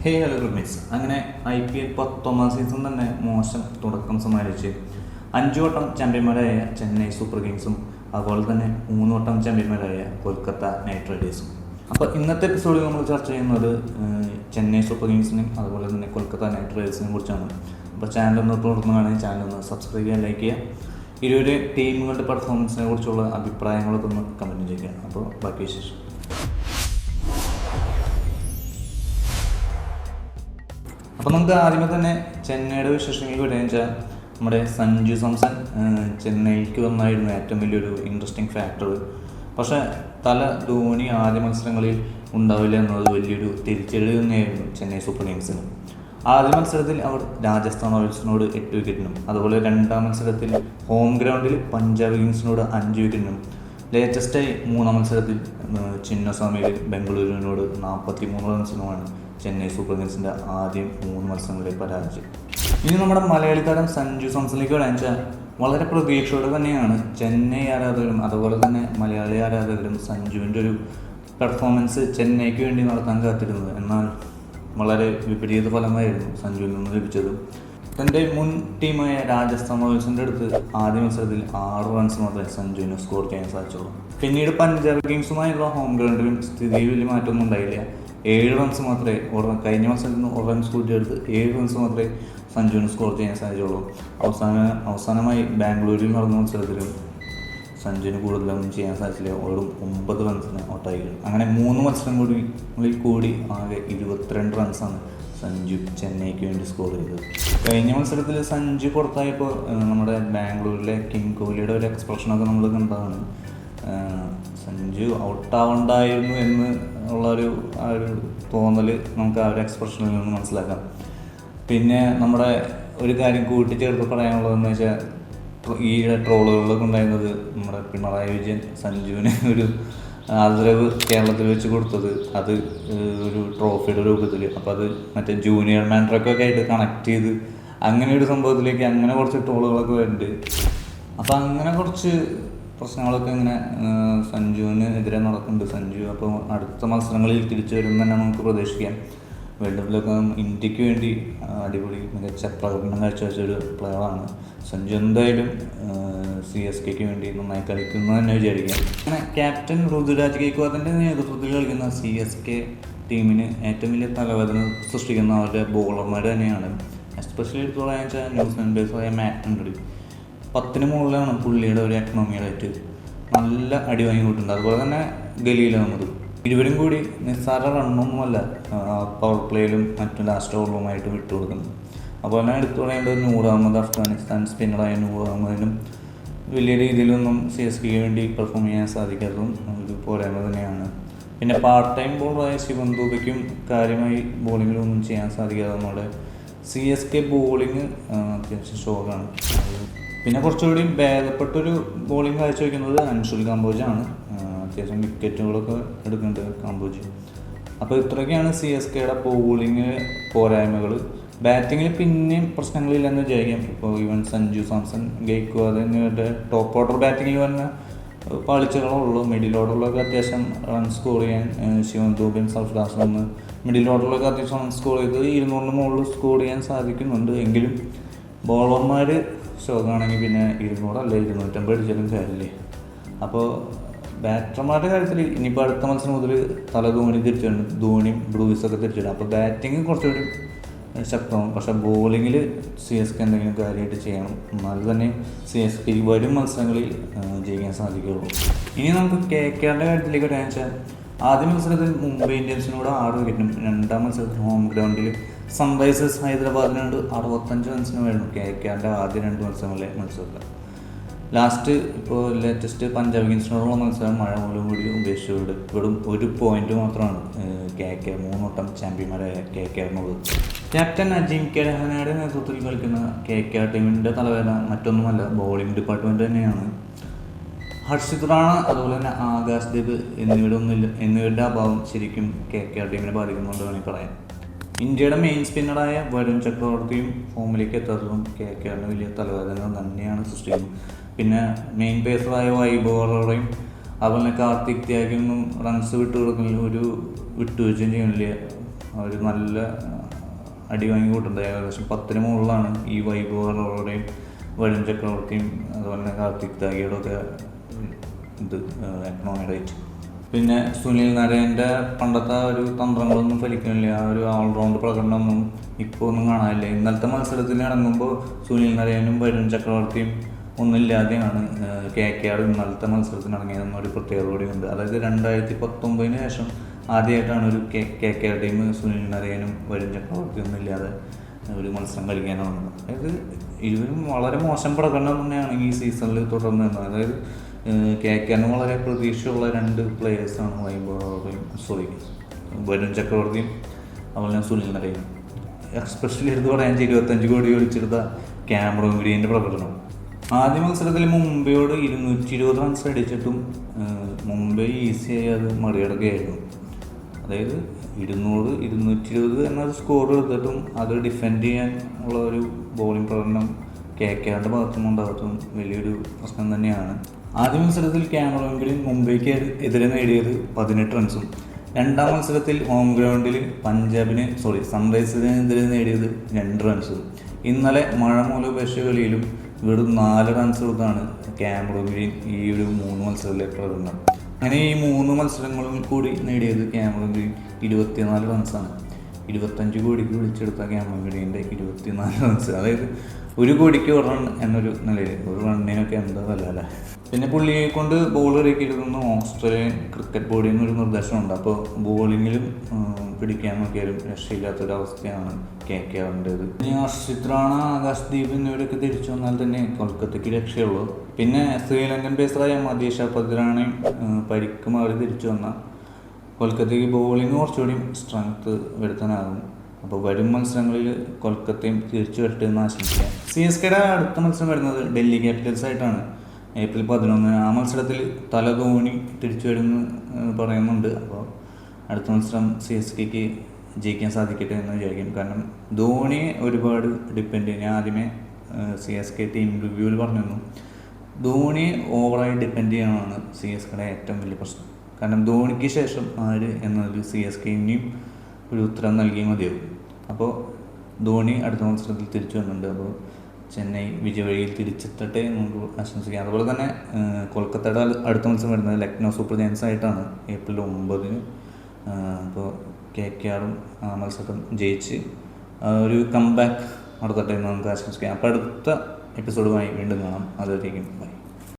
Hello good midst. അങ്ങനെ IPL 19 season തന്നെ മോശം തുടക്കം സമ്മാനിച്ച് 5 വട്ടം ചാമ്പ്യന്മാരായ ചെന്നൈ സൂപ്പർ കിങ്സും അതുപോലെ തന്നെ 3 വട്ടം ചാമ്പ്യന്മാരായ കൊൽക്കത്ത നൈറ്റ് റൈഡേഴ്സും. അപ്പോൾ ഇന്നത്തെ എപ്പിസോഡിൽ നമ്മൾ ചർച്ച ചെയ്യുന്നത് ചെന്നൈ സൂപ്പർ കിങ്സിനെയും അതുപോലെ തന്നെ കൊൽക്കത്ത നൈറ്റ് റൈഡേഴ്സിനെ കുറിച്ചാണ്. അപ്പോൾ ചാനൽ ഒന്ന് തുടർന്നുകയാണെങ്കിൽ ചാനൽ ഒന്ന് സബ്സ്ക്രൈബ് ചെയ്യാൻ, ലൈക്ക് ചെയ്യുക. ഇരുവരെ ടീമുകളുടെ പെർഫോമൻസിനെ കുറിച്ചുള്ള അഭിപ്രായങ്ങളൊക്കെ ഒന്ന് കമൻറ്റ് ചെയ്യുക. അപ്പോൾ ബാക്കി വിശേഷം. അപ്പോൾ നമുക്ക് ആദ്യമേ തന്നെ ചെന്നൈയുടെ വിശേഷങ്ങൾക്ക് വരികയെന്ന് വെച്ചാൽ നമ്മുടെ സഞ്ജു സാംസൺ ചെന്നൈക്ക് വന്നായിരുന്നു ഏറ്റവും വലിയൊരു ഇൻട്രസ്റ്റിംഗ് ഫാക്ടർ. പക്ഷേ ധോണി ആദ്യ മത്സരങ്ങളിൽ ഉണ്ടാവില്ല എന്നത് വലിയൊരു തിരിച്ചടി തന്നെയായിരുന്നു ചെന്നൈ സൂപ്പർ കിങ്സിന്. ആദ്യ മത്സരത്തിൽ അവർ രാജസ്ഥാൻ റോയൽസിനോട് 8 വിക്കറ്റിനും അതുപോലെ രണ്ടാം മത്സരത്തിൽ ഹോം ഗ്രൗണ്ടിൽ പഞ്ചാബ് കിങ്സിനോട് 5 വിക്കറ്റിനും ലേറ്റസ്റ്റായി മൂന്നാം മത്സരത്തിൽ ചിന്നസ്വാമിയിൽ ബംഗളൂരുവിനോട് 43 റൺസിനുമാണ് ചെന്നൈ സൂപ്പർ കിങ്സിൻ്റെ ആദ്യം 3 മത്സരങ്ങളിലെ പരാജയം. ഇനി നമ്മുടെ മലയാളി താരം സഞ്ജു സാംസണിലേക്ക് വരാൻ വെച്ചാൽ വളരെ പ്രതീക്ഷയോടെ തന്നെയാണ് ചെന്നൈ ആരാധകരും അതുപോലെ തന്നെ മലയാളി ആരാധകരും സഞ്ജുവിൻ്റെ ഒരു പെർഫോമൻസ് ചെന്നൈക്ക് വേണ്ടി നടത്താൻ കാത്തിരുന്നത്. എന്നാൽ വളരെ വിപരീത ഫലമായിരുന്നു സഞ്ജുവിൽ നിന്ന് ലഭിച്ചത്. തൻ്റെ മുൻ ടീമായ രാജസ്ഥാൻ റോയൽസിൻ്റെ അടുത്ത് ആദ്യ മത്സരത്തിൽ 6 റൺസ് മാത്രമേ സഞ്ജുവിന് സ്കോർ ചെയ്യാൻ സാധിച്ചുള്ളൂ. പിന്നീട് പഞ്ചാബ് കിങ്സുമായുള്ള ഹോം ഗ്രൗണ്ടിലും സ്ഥിതിയിൽ വലിയ മാറ്റമൊന്നും ഉണ്ടായില്ല. 7 റൺസ് മാത്രമേ കഴിഞ്ഞ മത്സരത്തിൽ നിന്ന് 1 റൺസ് കൂട്ടിയെടുത്ത് 7 റൺസ് മാത്രമേ സഞ്ജുവിന് സ്കോർ ചെയ്യാൻ സാധിച്ചുള്ളൂ. അവസാനമായി ബാംഗ്ലൂരിൽ നടന്ന മത്സരത്തിലും സഞ്ജുവിന് കൂടുതലൊന്നും ചെയ്യാൻ സാധിച്ചില്ല. വെറും 9 റൺസിന് ഔട്ടായി. അങ്ങനെ 3 മത്സരങ്ങളിൽ കൂടി ആകെ 22 റൺസാണ് സഞ്ജു ചെന്നൈക്ക് വേണ്ടി സ്കോർ ചെയ്തത്. കഴിഞ്ഞ മത്സരത്തിൽ സഞ്ജു പുറത്തായപ്പോൾ നമ്മുടെ ബാംഗ്ലൂരിലെ കിങ് കോഹ്ലിയുടെ ഒരു എക്സ്പ്രഷനൊക്കെ നമ്മൾ കണ്ടതാണ്. സഞ്ജു ഔട്ടാവണ്ടായിരുന്നു എന്ന് ഉള്ളൊരു ആ ഒരു തോന്നൽ നമുക്ക് ആ ഒരു എക്സ്പ്രഷനിൽ നിന്ന് മനസ്സിലാക്കാം. പിന്നെ നമ്മുടെ ഒരു കാര്യം കൂട്ടിച്ചേർത്ത് പറയാനുള്ളതെന്ന് വെച്ചാൽ ഈ ട്രോളുകളിലൊക്കെ ഉണ്ടായിരുന്നത് നമ്മുടെ പിണറായി വിജയൻ സഞ്ജുവിന് ഒരു ആദരവ് കേരളത്തിൽ വെച്ച് കൊടുത്തത് അത് ഒരു ട്രോഫിയുടെ രൂപത്തിൽ. അപ്പോൾ അത് മറ്റേ ജൂനിയർ മാൻട്രക്കൊക്കെ ആയിട്ട് കണക്ട് ചെയ്ത് അങ്ങനെ ഒരു സംഭവത്തിലേക്ക് അങ്ങനെ കുറച്ച് ട്രോളുകളൊക്കെ വരുന്നുണ്ട്. അപ്പോൾ അങ്ങനെ കുറച്ച് പ്രശ്നങ്ങളൊക്കെ ഇങ്ങനെ സഞ്ജുവിന് എതിരെ നടക്കുന്നുണ്ട്. സഞ്ജു അപ്പോൾ അടുത്ത മത്സരങ്ങളിൽ തിരിച്ചു വരും തന്നെ നമുക്ക് പ്രതീക്ഷിക്കാം. വേൾഡ് കപ്പിലൊക്കെ ഇന്ത്യക്ക് വേണ്ടി അടിപൊളി മികച്ച പ്രകടനം കാഴ്ചവെച്ചൊരു പ്ലെയറാണ് സഞ്ജു. എന്തായാലും CSKക്ക് വേണ്ടി നന്നായി കളിക്കുന്നത് തന്നെ വിചാരിക്കാം. അങ്ങനെ ക്യാപ്റ്റൻ ഋതുരാജ് ഗെയ്ക്വാദിൻ്റെ നേതൃത്വത്തിൽ കളിക്കുന്ന CSK ടീമിന് ഏറ്റവും വലിയ തലവേദന സൃഷ്ടിക്കുന്ന അവരുടെ ബോളർമാർ തന്നെയാണ്. എസ്പെഷ്യലി എടുത്തു പറയാന്ന് വെച്ചാൽ ന്യൂസിലൻഡ് ബേസായ മാറ്റ് ഹെൻറി 10 മുകളിലാണ് പുള്ളിയുടെ ഒരു എക്കണോമി റേറ്റ്. നല്ല അടി വാങ്ങി കൂട്ടുണ്ട്. അതുപോലെ തന്നെ ഖലീൽ അഹമ്മദ്. ഇരുവരും കൂടി നിസ്സാര റണ്ണൊന്നുമല്ല പവർ പ്ലേയിലും മറ്റും ലാസ്റ്റ് ഓവറുമായിട്ട് വിട്ടുകൊടുക്കുന്നത്. അതുപോലെ തന്നെ എടുത്തു പറയേണ്ടത് നൂർ അഹമ്മദ്, അഫ്ഗാനിസ്ഥാൻ സ്പിന്നറായ നൂർ അഹമ്മദിനും വലിയ രീതിയിലൊന്നും CSKക്ക് വേണ്ടി പെർഫോം ചെയ്യാൻ സാധിക്കാത്തതും ഒരു പോരായ്മ തന്നെയാണ്. പിന്നെ പാർട്ട് ടൈം ബോളറായ ശിവൻ ദൂബയ്ക്കും കാര്യമായി ബോളിങ്ങിലൊന്നും ചെയ്യാൻ സാധിക്കാതെ നമ്മുടെ CSK ബോളിങ് അത്യാവശ്യം ഷോക്കാണ്. പിന്നെ കുറച്ചുകൂടി ഭേദപ്പെട്ടൊരു ബോളിംഗ് കാഴ്ചവെക്കുന്നത് അൻഷുൽ കാംബോജാണ്. അത്യാവശ്യം വിക്കറ്റുകളൊക്കെ എടുക്കുന്നുണ്ട് കാംബോജ്. അപ്പോൾ ഇത്രയൊക്കെയാണ് CSKയുടെ ബോളിങ് പോരായ്മകൾ. ബാറ്റിങ്ങിൽ പിന്നെയും പ്രശ്നങ്ങളില്ലെന്ന് വിചാരിക്കാം. ഇപ്പോൾ ഈവൻ സഞ്ജു സാംസൺ, ഗെയ്ക്വാദ് എന്നിവരുടെ ടോപ്പ് ഓർഡർ ബാറ്റിങ്ങിൽ വന്ന പാളിച്ചകളുള്ളൂ. മിഡിൽ ഓർഡറിലൊക്കെ അത്യാവശ്യം റൺ സ്കോർ ചെയ്യാൻ ശിവൻ ദൂബൻ, സർഫ്രാസ് വന്ന് മിഡിൽ ഓർഡറിലൊക്കെ അത്യാവശ്യം റൺ സ്കോർ ചെയ്ത് 200 മുകളിൽ സ്കോർ ചെയ്യാൻ സാധിക്കുന്നുണ്ട്. എങ്കിലും ബോളർമാർ ഷോക്കാണെങ്കിൽ പിന്നെ 200 അല്ല 250 അടിച്ചാലും കാര്യമില്ലേ. അപ്പോൾ ബാറ്റർമാരുടെ കാര്യത്തിൽ ഇനിയിപ്പോൾ അടുത്ത മത്സരം മുതൽ ധോണി തിരിച്ചിട്ടുണ്ട്. ധോണിയും ബ്രൂയിസൊക്കെ തിരിച്ചിട്ടുണ്ട്. അപ്പോൾ ബാറ്റിങ് കുറച്ചുകൂടി ശക്തമാവും. പക്ഷേ ബോളിങ്ങിൽ CSK എന്തെങ്കിലും കാര്യമായിട്ട് ചെയ്യണം. എന്നാൽ തന്നെ CSK വരും മത്സരങ്ങളിൽ ജയിക്കാൻ സാധിക്കുകയുള്ളൂ. ഇനി നമുക്ക് KKRൻ്റെ കാര്യത്തിലേക്ക് വരാൻ വെച്ചാൽ ആദ്യ മത്സരത്തിൽ മുംബൈ ഇന്ത്യൻസിനോട് 6 വിക്കറ്റിനും രണ്ടാം മത്സരത്തിൽ ഹോം ഗ്രൗണ്ടിൽ സൺറൈസേഴ്സ് ഹൈദരാബാദിനോട് 65 റൺസിനുമായിരുന്നു KKRൻ്റെ ആദ്യ 2 മത്സരങ്ങളിലെ മത്സരത്തിൽ. ലാസ്റ്റ് ഇപ്പോൾ ലേറ്റസ്റ്റ് പഞ്ചാബ് കിങ്സിനോടുള്ള മത്സരം മഴ മൂലം കൂടി ഉപേക്ഷിച്ചതോട് വെറും 1 പോയിന്റ് മാത്രമാണ് KKR 3 വട്ടം ചാമ്പ്യന്മാരായ KKRനുള്ളത്. ക്യാപ്റ്റൻ അജിങ്ക്യ രഹാനെയുടെ നേതൃത്വത്തിൽ കളിക്കുന്ന KKR ടീമിൻ്റെ തലവേദന മറ്റൊന്നുമല്ല, ബോളിംഗ് ഡിപ്പാർട്ട്മെൻറ്റ് തന്നെയാണ്. ഹർഷിത് റാണ അതുപോലെ തന്നെ ആകാശ് ദീപ് എന്നിവരുടെ അഭാവം ശരിക്കും KKR ടീമിനെ ബാധിക്കുന്നുണ്ട് വേണമെങ്കിൽ പറയാം. ഇന്ത്യയുടെ മെയിൻ സ്പിന്നറായ വരുൺ ചക്രവർത്തിയും ഫോമിലേക്ക് എത്താത്തതും KKRന് വലിയ തലവേദന തന്നെയാണ് സൃഷ്ടിക്കുന്നത്. പിന്നെ മെയിൻ പേസറായ വൈഭവറോടെയും അതുപോലെ കാർത്തിക് ത്യാഗിയൊന്നും റൺസ് വിട്ടു കൊടുക്കുന്നില്ല, ഒരു വിട്ടുവീഴ്ചയും ചെയ്യുന്നില്ല. അവർ നല്ല അടി വാങ്ങി കൂട്ടുന്നത്. ഏകദേശം 10ന് മുകളിലാണ് ഈ വൈഭവങ്ങളുടെയും വരുൺ ചക്രവർത്തിയും അതുപോലെ തന്നെ കാർത്തിക് താഗിയുടെ ഒക്കെ ഇത് എക്കണോമി റേറ്റ്. പിന്നെ സുനിൽ നരേൻ്റെ പണ്ടത്തെ ഒരു തന്ത്രങ്ങളൊന്നും ഫലിക്കുന്നില്ല. ആ ഒരു ഓൾറൗണ്ട് പ്രകടനമൊന്നും ഇപ്പോൾ ഒന്നും കാണാനില്ല. ഇന്നലത്തെ മത്സരത്തിൽ ഇറങ്ങുമ്പോൾ സുനിൽ നരേനും വരുൺ ചക്രവർത്തിയും ഒന്നുമില്ലാതെയാണ് KKR ഇന്നലത്തെ മത്സരത്തിന് ഇറങ്ങിയതെന്നൊരു പ്രത്യേകത കൂടിയുണ്ട്. അതായത് 2019 ശേഷം ആദ്യമായിട്ടാണ് ഒരു KKR ടീം സുനിൽ നരേനും വരുൺ ചക്രവർത്തിയും ഒന്നും ഇല്ലാതെ ഒരു മത്സരം കളിക്കാനാണ്. അതായത് ഇരുവരും വളരെ മോശം പ്രകടനം തന്നെയാണ് ഈ സീസണിൽ തുടർന്ന് വരുന്നത്. അതായത് KKR വളരെ പ്രതീക്ഷയുള്ള 2 പ്ലേയേഴ്സാണ് വരുൺ ചക്രവർത്തിയും അതുപോലെ തന്നെ സുനിൽ നരേനും. എക്സ്പെഷ്യലി എടുത്ത് പറയാൻ 25 കോടി ഒളിച്ചെടുത്ത ക്യാമറോൺ ഗ്രീൻ്റെ പ്രകടനം. ആദ്യ മത്സരത്തിൽ മുംബൈയോട് 220 റൺസ് അടിച്ചിട്ടും മുംബൈ ഈസിയായി അത് മറികടക്കുകയായിരുന്നു. അതായത് 200-220 എന്നൊരു സ്കോർ എടുത്തിട്ടും അത് ഡിഫെൻഡ് ചെയ്യാൻ ഉള്ള ഒരു ബോളിംഗ് പ്രകടനം KKRൻ്റെ ഭാഗത്തുനിന്നും ഉണ്ടാകത്തും വലിയൊരു പ്രശ്നം തന്നെയാണ്. ആദ്യ മത്സരത്തിൽ ക്യാമറോൺ ഗ്രീൻ മുംബൈക്ക് എതിരെ നേടിയത് 18 റൺസും രണ്ടാം മത്സരത്തിൽ ഹോം ഗ്രൗണ്ടിൽ സൺറൈസേഴ്സിനെതിരെ നേടിയത് 2 റൺസും. ഇന്നലെ മഴ മൂലപേക്ഷ കളിയിലും വെറും 4 റൺസ് കൊടുത്താണ് ക്യാമറോൺ ഗ്രീൻ ഈ ഒരു 3 മത്സരത്തിലേക്ക് പ്രകടനം. അങ്ങനെ ഈ 3 മത്സരങ്ങളും കൂടി നേടിയത് ക്യാമറോൺ ഗ്രീൻ 24 റൺസാണ്. 25 കോടിക്ക് വിളിച്ചെടുത്ത ക്യാമറോൺ ഗ്രീൻ്റെ 24 റൺസ്, അതായത് 1 കോടിക്ക് 1 റൺ എന്നൊരു നിലയിൽ. ഒരു റണ്ണിനൊക്കെ എന്താ വില അല്ലേ. പിന്നെ പുള്ളിയെ കൊണ്ട് ബോൾ ഇറക്കിയിരുന്ന ഓസ്ട്രേലിയൻ ക്രിക്കറ്റ് ബോർഡിൽ നിന്നൊരു നിർദ്ദേശമുണ്ട്. അപ്പോൾ ബോളിങ്ങിലും പിടിക്കാൻ നോക്കിയാലും രക്ഷയില്ലാത്തൊരവസ്ഥയാണ് KKRൻ്റേത്. ഇനി ഹർഷിത് റാണ, ആകാശ്ദീപ് എന്നിവരൊക്കെ തിരിച്ചു വന്നാൽ തന്നെ കൊൽക്കത്തയ്ക്ക് രക്ഷയുള്ളൂ. പിന്നെ ശ്രീലങ്കൻ പേസറായ മതീഷ പതിരാണയും പരിക്ക് മാറി തിരിച്ചു വന്ന കൊൽക്കത്തയ്ക്ക് ബോളിംഗ് കുറച്ചുകൂടി സ്ട്രെങ്ത്ത് വരുത്താനാകും. അപ്പോൾ വരും മത്സരങ്ങളിൽ കൊൽക്കത്തയും തിരിച്ചു വരട്ടെ എന്ന് ആശംസിക്കാം. CSKയുടെ അടുത്ത മത്സരം വരുന്നത് ഡൽഹി ക്യാപിറ്റൽസ് ആയിട്ടാണ് ഏപ്രിൽ 11. ആ മത്സരത്തിൽ തല ധോണി തിരിച്ചു വരുമെന്ന് പറയുന്നുണ്ട്. അപ്പോൾ അടുത്ത മത്സരം CSKയ്ക്ക് ജയിക്കാൻ സാധിക്കട്ടെ എന്ന് വിചാരിക്കും. കാരണം ധോണിയെ ഒരുപാട് ഡിപ്പെൻഡ് ചെയ്യും. ഞാൻ ആദ്യമേ CSK ടീം റിവ്യൂവിൽ പറഞ്ഞിരുന്നു, ധോണിയെ ഓവറായി ഡിപ്പെൻഡ് ചെയ്യാനാണ് CSKയുടെ ഏറ്റവും വലിയ പ്രശ്നം. കാരണം ധോണിക്ക് ശേഷം ആര് എന്നതിൽ CSK ഇനിയും ഒരു ഉത്തരം നൽകിയേ മതിയാവും. അപ്പോൾ ധോണി അടുത്ത മത്സരത്തിൽ തിരിച്ചു വന്നിട്ടുണ്ട്. അപ്പോൾ ചെന്നൈ വിജയവഴിയിൽ തിരിച്ചെത്തട്ടെ നമുക്ക് ആശംസിക്കാം. അതുപോലെ തന്നെ കൊൽക്കത്തയുടെ അടുത്ത മത്സരം വരുന്നത് ലക്നൗ സൂപ്പർ ജയൻസ് ആയിട്ടാണ് ഏപ്രിൽ 9. അപ്പോൾ KKRും ആ മത്സരം ജയിച്ച് ഒരു കംബാക്ക് നടത്തട്ടെ എന്ന് നമുക്ക് ആശംസിക്കാം. അപ്പോൾ അടുത്ത എപ്പിസോഡുമായി വീണ്ടും കാണാം. അതുവരേക്കും ബൈ.